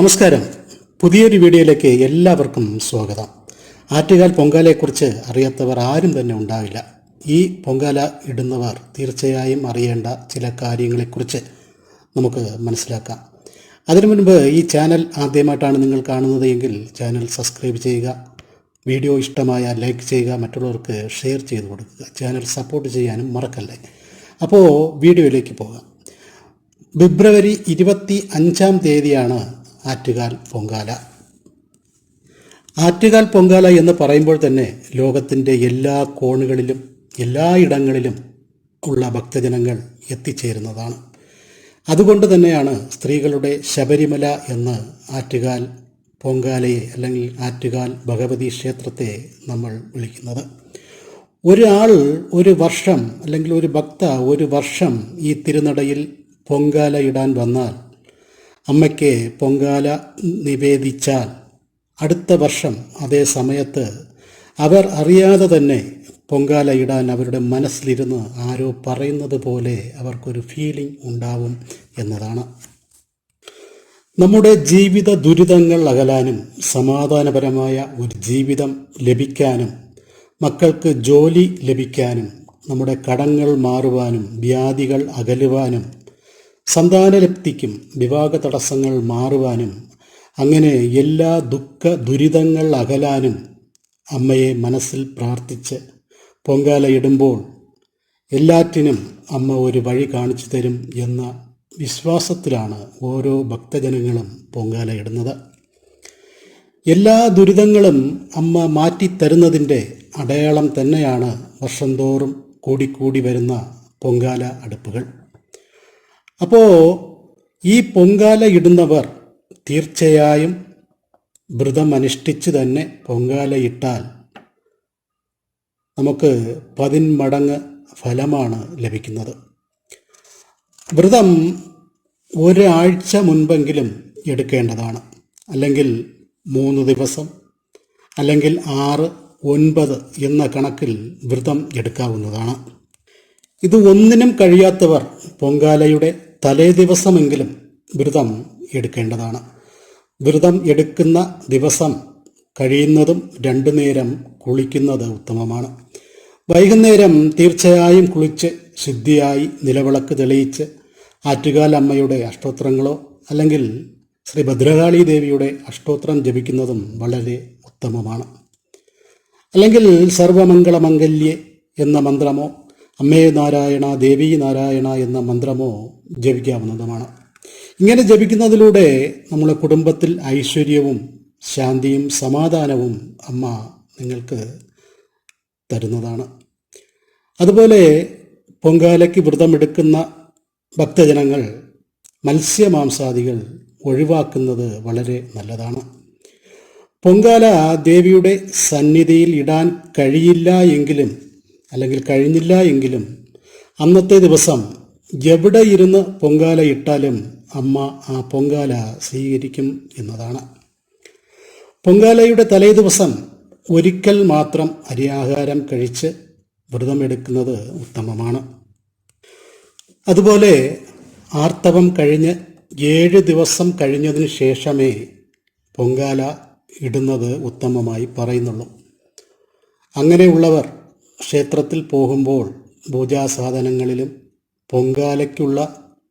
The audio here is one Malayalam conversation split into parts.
നമസ്കാരം. പുതിയൊരു വീഡിയോയിലേക്ക് എല്ലാവർക്കും സ്വാഗതം. ആറ്റുകാൽ പൊങ്കാലയെക്കുറിച്ച് അറിയാത്തവർ ആരും തന്നെ ഉണ്ടാവില്ല. ഈ പൊങ്കാല ഇടുന്നവർ തീർച്ചയായും അറിയേണ്ട ചില കാര്യങ്ങളെക്കുറിച്ച് നമുക്ക് മനസ്സിലാക്കാം. അതിനു മുൻപ് ഈ ചാനൽ ആദ്യമായിട്ടാണ് നിങ്ങൾ കാണുന്നത് എങ്കിൽ ചാനൽ സബ്സ്ക്രൈബ് ചെയ്യുക, വീഡിയോ ഇഷ്ടമായ ലൈക്ക് ചെയ്യുക, മറ്റുള്ളവർക്ക് ഷെയർ ചെയ്ത് കൊടുക്കുക. ചാനൽ സപ്പോർട്ട് ചെയ്യാനും മറക്കല്ലേ. അപ്പോൾ വീഡിയോയിലേക്ക് പോകാം. ഫെബ്രുവരി 25 ആറ്റുകാൽ പൊങ്കാല. ആറ്റുകാൽ പൊങ്കാല എന്ന് പറയുമ്പോൾ തന്നെ ലോകത്തിൻ്റെ എല്ലാ കോണുകളിലും എല്ലായിടങ്ങളിലും ഉള്ള ഭക്തജനങ്ങൾ എത്തിച്ചേരുന്നതാണ്. അതുകൊണ്ട് തന്നെയാണ് സ്ത്രീകളുടെ ശബരിമല എന്ന് ആറ്റുകാൽ പൊങ്കാലയെ അല്ലെങ്കിൽ ആറ്റുകാൽ ഭഗവതി ക്ഷേത്രത്തെ നമ്മൾ വിളിക്കുന്നത്. ഒരാൾ ഒരു വർഷം അല്ലെങ്കിൽ ഒരു ഭക്ത ഒരു വർഷം ഈ തിരുനടയിൽ പൊങ്കാല ഇടാൻ വന്നാൽ, അമ്മയ്ക്ക് പൊങ്കാല നിവേദിച്ചാൽ അടുത്ത വർഷം അതേ സമയത്ത് അവർ അറിയാതെ തന്നെ പൊങ്കാല ഇടാൻ അവരുടെ മനസ്സിലിരുന്ന് ആരോ പറയുന്നത് പോലെ അവർക്കൊരു ഫീലിംഗ് ഉണ്ടാവും എന്നതാണ്. നമ്മുടെ ജീവിത ദുരിതങ്ങൾ അകലാനും സമാധാനപരമായ ഒരു ജീവിതം ലഭിക്കാനും മക്കൾക്ക് ജോലി ലഭിക്കാനും നമ്മുടെ കടങ്ങൾ മാറുവാനും വ്യാധികൾ അകലുവാനും സന്താനലബ്ധിക്കും വിവാഹ തടസ്സങ്ങൾ മാറുവാനും അങ്ങനെ എല്ലാ ദുഃഖ ദുരിതങ്ങൾ അകലാനും അമ്മയെ മനസ്സിൽ പ്രാർത്ഥിച്ച് പൊങ്കാല ഇടുമ്പോൾ എല്ലാറ്റിനും അമ്മ ഒരു വഴി കാണിച്ചു തരും എന്ന വിശ്വാസത്തിലാണ് ഓരോ ഭക്തജനങ്ങളും പൊങ്കാല ഇടുന്നത്. എല്ലാ ദുരിതങ്ങളും അമ്മ മാറ്റിത്തരുന്നതിൻ്റെ അടയാളം തന്നെയാണ് വർഷം തോറും കൂടിക്കൂടി വരുന്ന പൊങ്കാല അടുപ്പുകൾ. അപ്പോൾ ഈ പൊങ്കാല ഇടുന്നവർ തീർച്ചയായും വ്രതം അനുഷ്ഠിച്ച് തന്നെ പൊങ്കാല ഇട്ടാൽ നമുക്ക് 10 മടങ്ങ് ഫലമാണ് ലഭിക്കുന്നത്. വ്രതം ഒരാഴ്ച മുൻപെങ്കിലും എടുക്കേണ്ടതാണ്. അല്ലെങ്കിൽ 3 ദിവസം അല്ലെങ്കിൽ 6, 9 എന്ന കണക്കിൽ വ്രതം എടുക്കാവുന്നതാണ്. ഇത് ഒന്നിനും കഴിയാത്തവർ പൊങ്കാലയുടെ തലേ ദിവസമെങ്കിലും വ്രതം എടുക്കേണ്ടതാണ്. വ്രതം എടുക്കുന്ന ദിവസം കഴിയുന്നതും 2 നേരം കുളിക്കുന്നത് ഉത്തമമാണ്. വൈകുന്നേരം തീർച്ചയായും കുളിച്ച് ശുദ്ധിയായി നിലവിളക്ക് തെളിയിച്ച് ആറ്റുകാൽ അമ്മയുടെ അഷ്ടോത്രങ്ങളോ അല്ലെങ്കിൽ ശ്രീ ഭദ്രകാളി ദേവിയുടെ അഷ്ടോത്രം ജപിക്കുന്നതും വളരെ ഉത്തമമാണ്. അല്ലെങ്കിൽ സർവമംഗളമംഗല്യേ എന്ന മന്ത്രമോ അമ്മേ നാരായണ ദേവി നാരായണ എന്ന മന്ത്രമോ ജപിക്കാവുന്നതുമാണ്. ഇങ്ങനെ ജപിക്കുന്നതിലൂടെ നമ്മുടെ കുടുംബത്തിൽ ഐശ്വര്യവും ശാന്തിയും സമാധാനവും അമ്മ നിങ്ങൾക്ക് തരുന്നതാണ്. അതുപോലെ പൊങ്കാലയ്ക്ക് വ്രതമെടുക്കുന്ന ഭക്തജനങ്ങൾ മത്സ്യമാംസാദികൾ ഒഴിവാക്കുന്നത് വളരെ നല്ലതാണ്. പൊങ്കാല ദേവിയുടെ സന്നിധിയിൽ ഇടാൻ കഴിഞ്ഞില്ല എങ്കിലും അന്നത്തെ ദിവസം എവിടെ ഇരുന്ന് പൊങ്കാല ഇട്ടാലും അമ്മ ആ പൊങ്കാല സ്വീകരിക്കും എന്നതാണ്. പൊങ്കാലയുടെ തലേ ദിവസം ഒരിക്കൽ മാത്രം അരിയാഹാരം കഴിച്ച് വ്രതമെടുക്കുന്നത് ഉത്തമമാണ്. അതുപോലെ ആർത്തവം കഴിഞ്ഞ് 7 ദിവസം കഴിഞ്ഞതിന് ശേഷമേ പൊങ്കാല ഇടുന്നത് ഉത്തമമായി പറയുന്നുള്ളൂ. അങ്ങനെയുള്ളവർ ക്ഷേത്രത്തിൽ പോകുമ്പോൾ പൂജാസാധനങ്ങളിലും പൊങ്കാലയ്ക്കുള്ള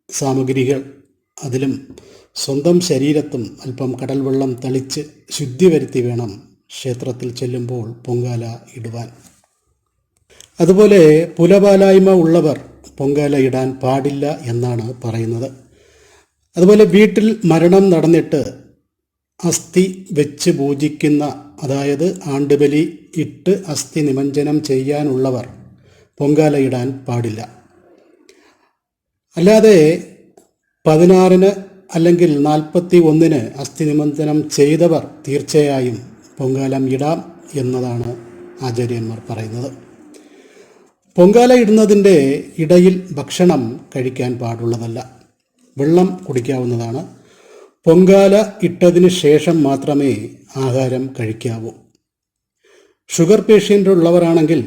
സാമഗ്രികൾ അതിലും സ്വന്തം ശരീരത്തും അല്പം കടൽ വെള്ളം തളിച്ച് ശുദ്ധി വരുത്തി വേണം ക്ഷേത്രത്തിൽ ചെല്ലുമ്പോൾ പൊങ്കാല ഇടുവാൻ. അതുപോലെ പുലപാലായ്മ ഉള്ളവർ പൊങ്കാല ഇടാൻ പാടില്ല എന്നാണ് പറയുന്നത്. അതുപോലെ വീട്ടിൽ മരണം നടന്നിട്ട് അസ്ഥി വെച്ച് പൂജിക്കുന്ന, അതായത് ആണ്ടുബലി ഇട്ട് അസ്ഥി നിമഞ്ജനം ചെയ്യാനുള്ളവർ പൊങ്കാല ഇടാൻ പാടില്ല. അല്ലാതെ 16 അല്ലെങ്കിൽ 41 അസ്ഥി നിമഞ്ജനം ചെയ്തവർ തീർച്ചയായും പൊങ്കാലം ഇടാം എന്നതാണ് ആചാര്യന്മാർ പറയുന്നത്. പൊങ്കാല ഇടുന്നതിൻ്റെ ഇടയിൽ ഭക്ഷണം കഴിക്കാൻ പാടുള്ളതല്ല. വെള്ളം കുടിക്കാവുന്നതാണ്. പൊങ്കാല ഇട്ടതിന് ശേഷം മാത്രമേ ആഹാരം കഴിക്കാവൂ. ഷുഗർ പേഷ്യൻ്റ് ഉള്ളവരാണെങ്കിൽ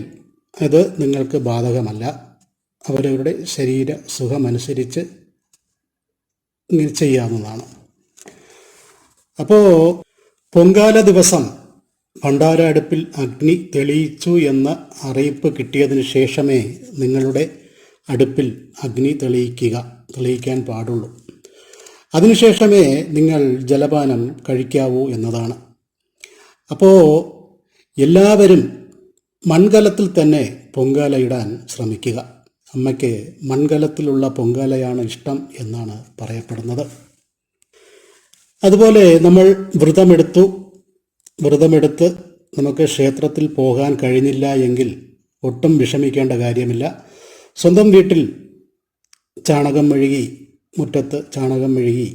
അത് നിങ്ങൾക്ക് ബാധകമല്ല. അവരവരുടെ ശരീര സുഖമനുസരിച്ച് ഇങ്ങനെ ചെയ്യാവുന്നതാണ്. അപ്പോൾ പൊങ്കാല ദിവസം ഭണ്ഡാര അടുപ്പിൽ അഗ്നി തെളിയിച്ചു എന്ന അറിയിപ്പ് കിട്ടിയതിന് ശേഷമേ നിങ്ങളുടെ അടുപ്പിൽ അഗ്നി തെളിയിക്കാൻ പാടുള്ളൂ. അതിനുശേഷമേ നിങ്ങൾ ജലപാനം കഴിക്കാവൂ എന്നതാണ്. അപ്പോൾ എല്ലാവരും മൺകലത്തിൽ തന്നെ പൊങ്കാല ഇടാൻ ശ്രമിക്കുക. അമ്മയ്ക്ക് മൺകലത്തിലുള്ള പൊങ്കാലയാണ് ഇഷ്ടം എന്നാണ് പറയപ്പെടുന്നത്. അതുപോലെ നമ്മൾ വ്രതമെടുത്ത് നമുക്ക് ക്ഷേത്രത്തിൽ പോകാൻ കഴിഞ്ഞില്ല എങ്കിൽ ഒട്ടും വിഷമിക്കേണ്ട കാര്യമില്ല. സ്വന്തം വീട്ടിൽ ചാണകം മെഴുകി, മുറ്റത്ത് ചാണകം മെഴുകി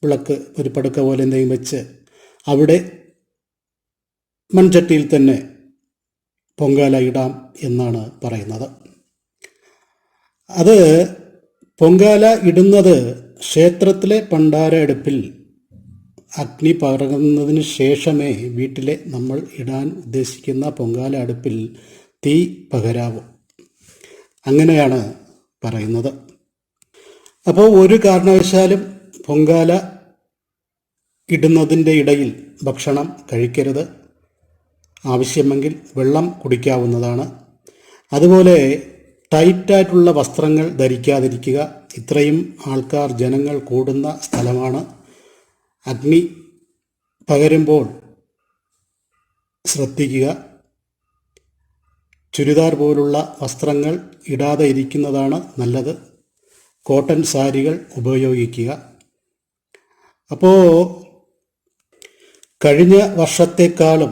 വിളക്ക് ഒരു പടുക്ക പോലെ എന്തെങ്കിലും വെച്ച് അവിടെ മൺചട്ടിയിൽ തന്നെ പൊങ്കാല ഇടാം എന്നാണ് പറയുന്നത്. അത് പൊങ്കാല ഇടുന്നത് ക്ഷേത്രത്തിലെ ഭണ്ഡാര അടുപ്പിൽ അഗ്നി പകർന്നതിന് ശേഷമേ വീട്ടിലെ നമ്മൾ ഇടാൻ ഉദ്ദേശിക്കുന്ന പൊങ്കാല അടുപ്പിൽ തീ പകരാവൂ. അങ്ങനെയാണ് പറയുന്നത്. അപ്പോൾ ഒരു കാരണവശാലും പൊങ്കാല ഇടുന്നതിൻ്റെ ഇടയിൽ ഭക്ഷണം കഴിക്കരുത്. ആവശ്യമെങ്കിൽ വെള്ളം കുടിക്കാവുന്നതാണ്. അതുപോലെ ടൈറ്റായിട്ടുള്ള വസ്ത്രങ്ങൾ ധരിക്കാതിരിക്കുക. ഇത്രയും ജനങ്ങൾ കൂടുന്ന സ്ഥലമാണ്. അഗ്നി പകരുമ്പോൾ ശ്രദ്ധിക്കുക. ചുരിദാർ പോലുള്ള വസ്ത്രങ്ങൾ ഇടാതെ ഇരിക്കുന്നതാണ് നല്ലത്. കോട്ടൺ സാരികൾ ഉപയോഗിക്കുക. അപ്പോൾ കഴിഞ്ഞ വർഷത്തെക്കാളും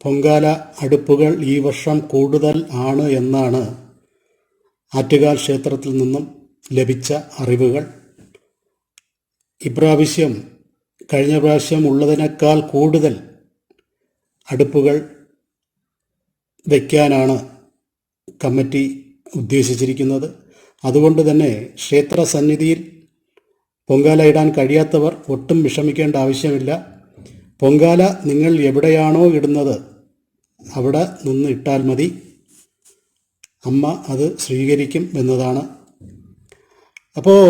പൊങ്കാല അടുപ്പുകൾ ഈ വർഷം കൂടുതൽ ആണ് എന്നാണ് ആറ്റുകാൽ ക്ഷേത്രത്തിൽ നിന്നും ലഭിച്ച അറിവുകൾ. ഇപ്രാവശ്യം കഴിഞ്ഞ പ്രാവശ്യം ഉള്ളതിനേക്കാൾ കൂടുതൽ അടുപ്പുകൾ വയ്ക്കാനാണ് കമ്മിറ്റി ഉദ്ദേശിച്ചിരിക്കുന്നത്. അതുകൊണ്ട് തന്നെ ക്ഷേത്ര സന്നിധിയിൽ പൊങ്കാല ഇടാൻ കഴിയാത്തവർ ഒട്ടും വിഷമിക്കേണ്ട ആവശ്യമില്ല. പൊങ്കാല നിങ്ങൾ എവിടെയാണോ ഇടുന്നത് അവിടെ നിന്ന് ഇട്ടാൽ മതി. അമ്മ അത് സ്വീകരിക്കും എന്നതാണ്. അപ്പോൾ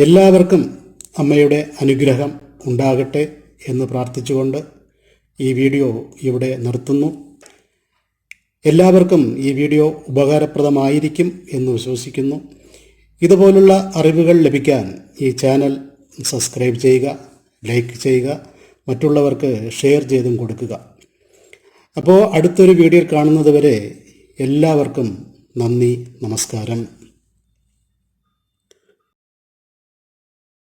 എല്ലാവർക്കും അമ്മയുടെ അനുഗ്രഹം ഉണ്ടാകട്ടെ എന്ന് പ്രാർത്ഥിച്ചുകൊണ്ട് ഈ വീഡിയോ ഇവിടെ നിർത്തുന്നു. എല്ലാവർക്കും ഈ വീഡിയോ ഉപകാരപ്രദമായിരിക്കും എന്ന് വിശ്വസിക്കുന്നു. ഇതുപോലുള്ള അറിവുകൾ ലഭിക്കാൻ ഈ ചാനൽ സബ്സ്ക്രൈബ് ചെയ്യുക, ലൈക്ക് ചെയ്യുക, മറ്റുള്ളവർക്ക് ഷെയർ ചെയ്തും കൊടുക്കുക. അപ്പോൾ അടുത്തൊരു വീഡിയോയിൽ കാണുന്നത് വരെ എല്ലാവർക്കും നന്ദി, നമസ്കാരം.